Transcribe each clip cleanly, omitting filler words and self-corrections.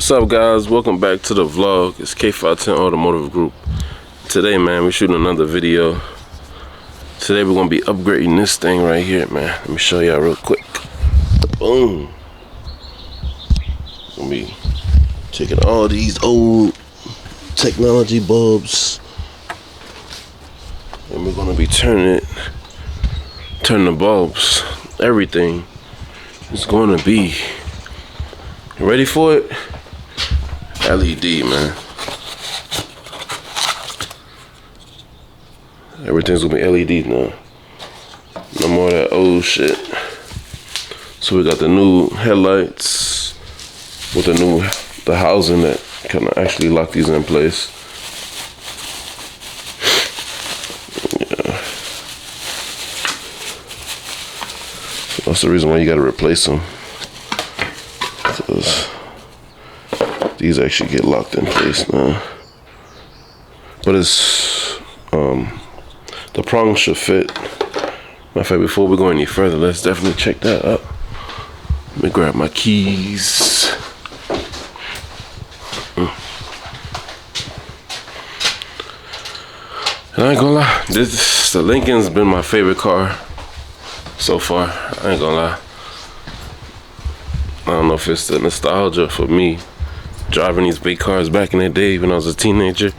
What's up, guys? Welcome back to the vlog. It's K510 Automotive Group. Today, man, we're shooting another video. Today we're gonna be upgrading this thing right here, man. Let me show y'all real quick. Boom. Gonna be taking all these old technology bulbs and we're gonna be turning the bulbs. Everything is gonna be, you ready for it? LED, man. Everything's gonna be LED now. No more of that old shit. So we got the new headlights with the housing that can actually lock these in place. Yeah. So that's the reason why you gotta replace them. Because these actually get locked in place now. But it's the prongs should fit. Matter of fact, before we go any further, let's definitely check that out. Let me grab my keys. And I ain't gonna lie, the Lincoln's been my favorite car so far. I ain't gonna lie. I don't know if it's the nostalgia for me driving these big cars back in the day when I was a teenager,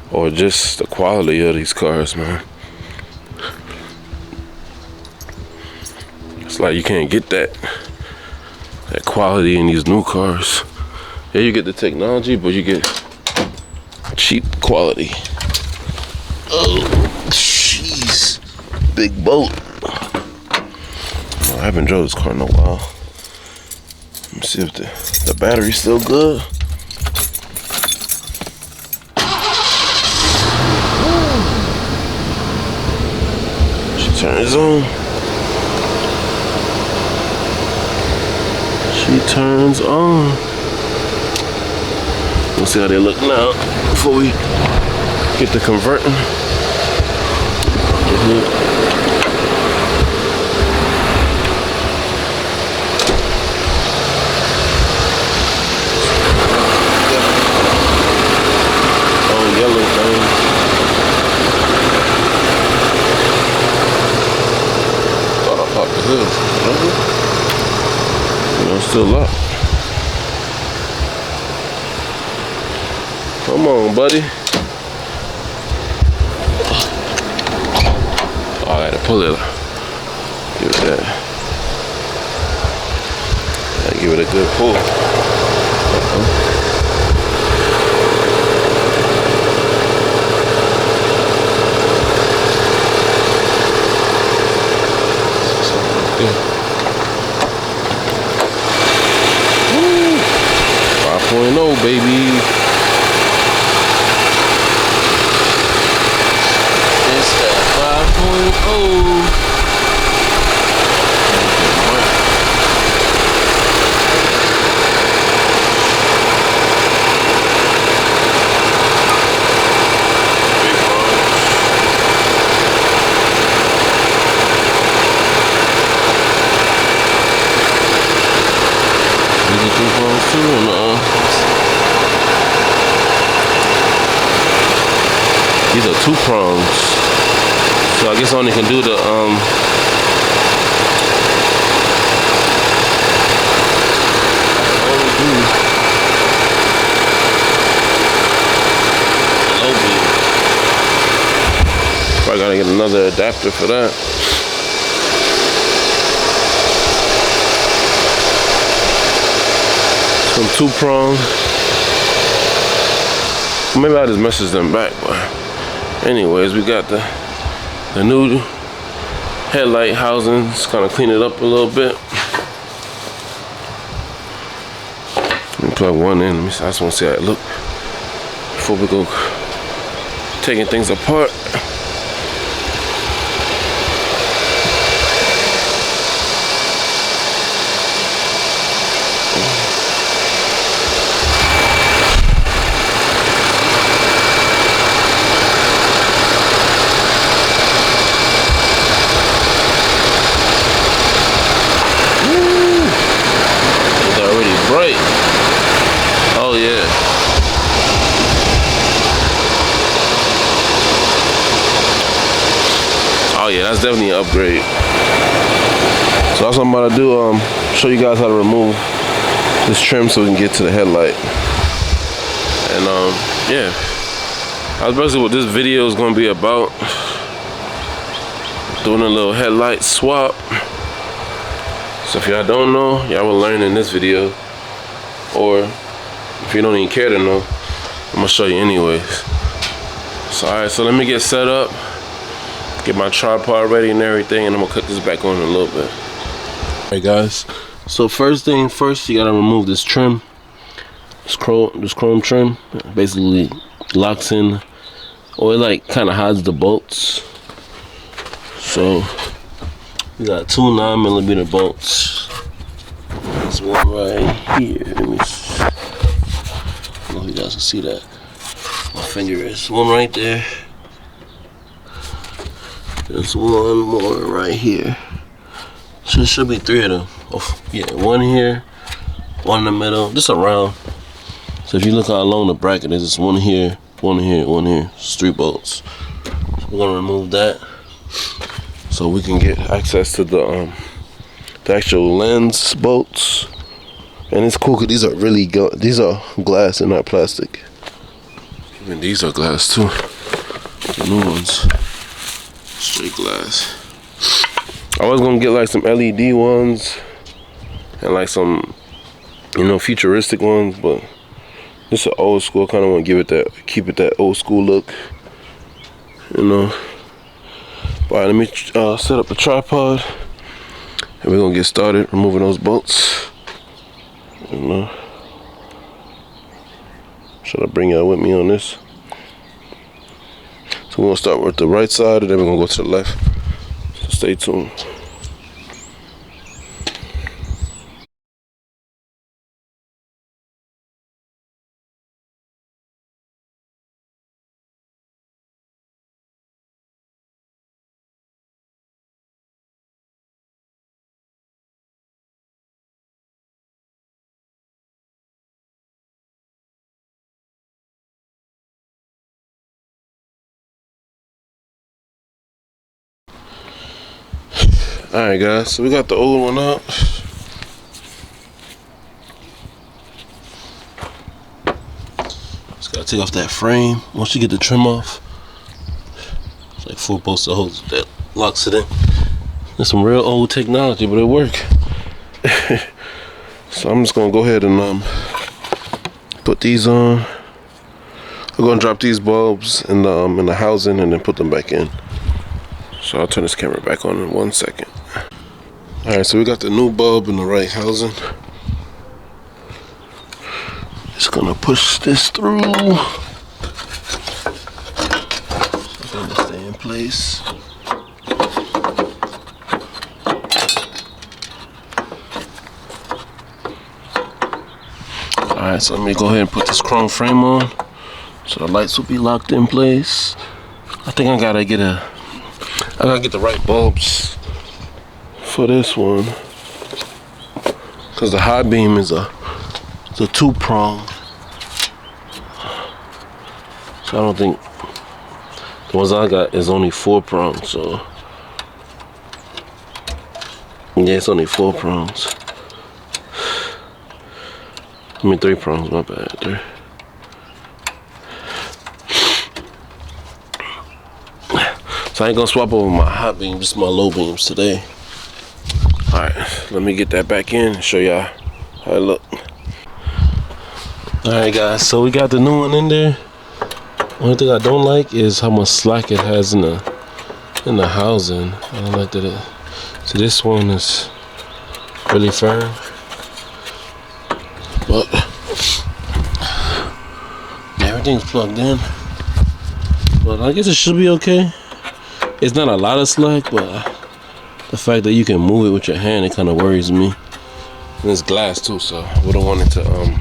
or just the quality of these cars, man. It's like you can't get that quality in these new cars. Yeah, you get the technology, but you get cheap quality. Oh, jeez. Big boat. I haven't drove this car in a while. Let me see if the battery's still good. She turns on. She turns on. We'll see how they look now before we get to converting. Yellow thing. Thought I popped the hood. You know, it's still up. Come on, buddy. Oh, I had to pull it. Give it that. Gotta give it a good pull. Woo! 5.0, baby. It's that 5.0. These are 2 prongs, so I guess I only can do the low beam. Probably gotta get another adapter for that. Some 2 prong. Maybe I just message them back, but anyways, we got the new headlight housings. Kind of clean it up a little bit. Let me plug one in. I just want to see how it look before we go taking things apart. It's already bright. yeah, that's definitely an upgrade. So that's what I'm about to do. Show you guys how to remove this trim so we can get to the headlight. And yeah, that's basically what this video is going to be about. Doing a little headlight swap. So if y'all don't know, y'all will learn in this video. Or if you don't even care to know, I'm gonna show you anyways. So alright, so let me get set up, get my tripod ready and everything, and I'm gonna cut this back on in a little bit. Alright guys, so first thing first, you gotta remove this trim. This chrome trim basically locks in, or it like kind of hides the bolts. So we got two 9mm bolts. There's one right here. Let me see. I don't know if you guys can see that. My finger is one right there. There's one more right here. So there should be three of them. Oh, yeah, one here, one in the middle, just around. So if you look out along the bracket, there's just one here, one here, one here. It's 3 bolts. So we're gonna remove that so we can get access to the actual lens bolts. And it's cool because these are really good. These are glass and not plastic. Even these are glass too. The new ones, straight glass. I was gonna get like some LED ones and like some, you know, futuristic ones, but this is old school. Kind of want to give it that, keep it that old school look, you know. All right, let me set up the tripod, and we're gonna get started removing those bolts. You know, should I bring y'all with me on this? So we're gonna start with the right side, and then we're gonna go to the left. So stay tuned. Alright guys, so we got the old one up. Just gotta take off that frame. Once you get the trim off, it's like 4 bolts that holds that locks it in. It's some real old technology, but it works. So I'm just gonna go ahead and put these on. I'm gonna drop these bulbs in the housing and then put them back in. So I'll turn this camera back on in 1 second. Alright, so we got the new bulb in the right housing. Just gonna push this through. So it's gonna stay in place. Alright, so let me go ahead and put this chrome frame on so the lights will be locked in place. I think I gotta get the right bulbs for this one, because the high beam is a 2-prong. So I don't think the ones I got is only 4 prongs. So yeah, it's only 4 prongs. I mean 3 prongs, my bad. 3. So I ain't gonna swap over my hot beam, just my low beams today. Alright, let me get that back in and show y'all how it look. Alright guys, so we got the new one in there. Only thing I don't like is how much slack it has in the housing. I don't like that it. So this one is really firm. But everything's plugged in. But I guess it should be okay. It's not a lot of slack, but the fact that you can move it with your hand, it kind of worries me. And it's glass too, so we don't want it to,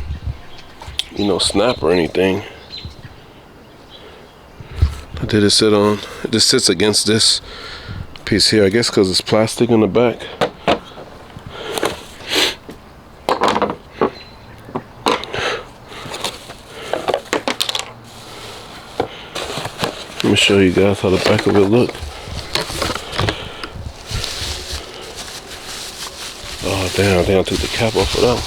you know, snap or anything. I did it sit on. It just sits against this piece here, I guess, because it's plastic in the back. Let me show you guys how the back of it look. Damn, I think I took the cap off of that one.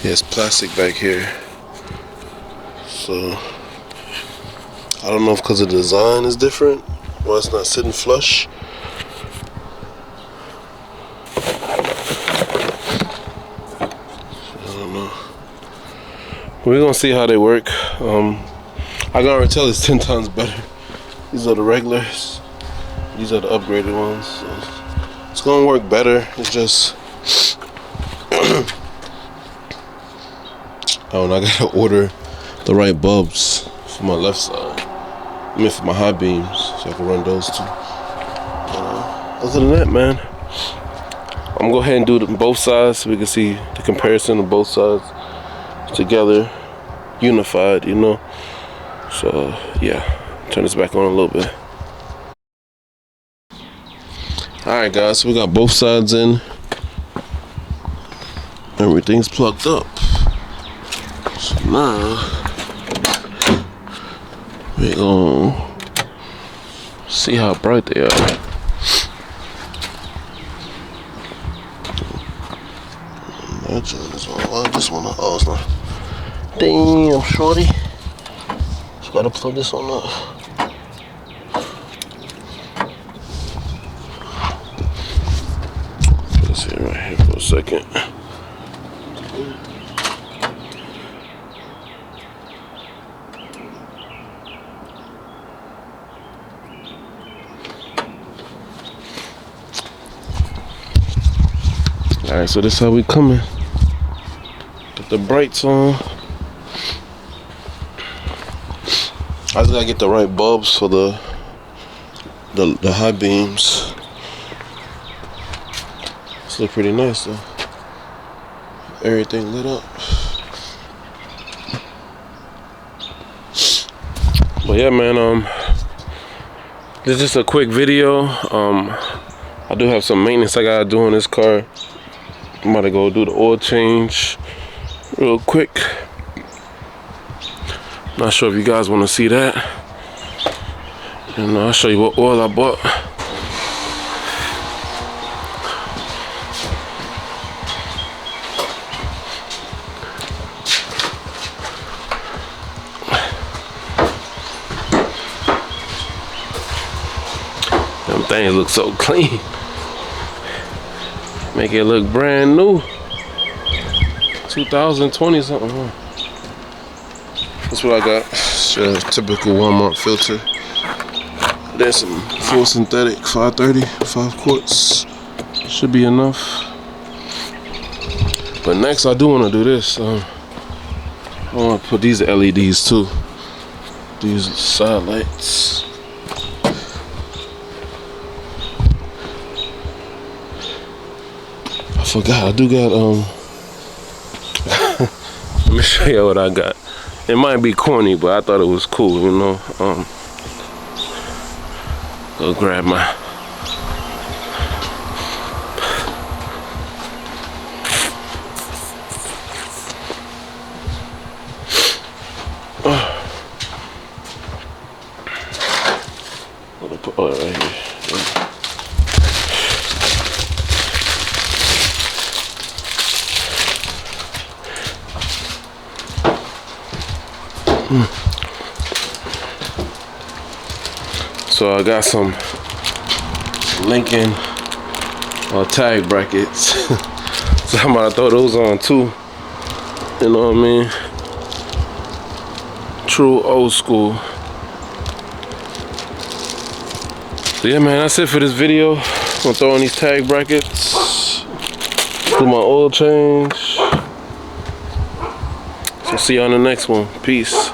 Yeah, it's plastic back here. So I don't know if because the design is different or it's not sitting flush. I don't know. We're gonna see how they work. I can already tell it's 10 times better. These are the regulars. These are the upgraded ones. So it's gonna work better. It's just I gotta order the right bulbs for my left side. I mean for my high beams, so I can run those too. Other than that, man, I'm gonna go ahead and do both sides so we can see the comparison of both sides together, unified, you know. So yeah, turn this back on a little bit. Alright guys, so we got both sides in. Everything's plugged up. So now we gonna see how bright they are. That joint is on. I just wanna. Oh, it's not. Damn, shorty. Just gotta plug this on up. Let's see right here for a second. Alright, so this is how we coming. Got the brights on. I just gotta get the right bulbs for the high beams. This look pretty nice though. Everything lit up. But yeah, man, this is just a quick video. I do have some maintenance I gotta do on this car. I'm about to go do the oil change real quick. Not sure if you guys want to see that. And I'll show you what oil I bought. Them things look so clean. Make it look brand new. 2020 something, huh? That's what I got. It's a typical Walmart filter. There's some full synthetic 530, 5 quarts. Should be enough. But next I do want to do this. I want to put these LEDs too. These side lights. I forgot, I do got, let me show you what I got. It might be corny, but I thought it was cool, you know. Go grab my I'm gonna put oil right here. So I got some Lincoln tag brackets. So I'm about to throw those on too. You know what I mean? True old school. So yeah, man, that's it for this video. I'm gonna throw on these tag brackets. Do my oil change. So see you on the next one. Peace.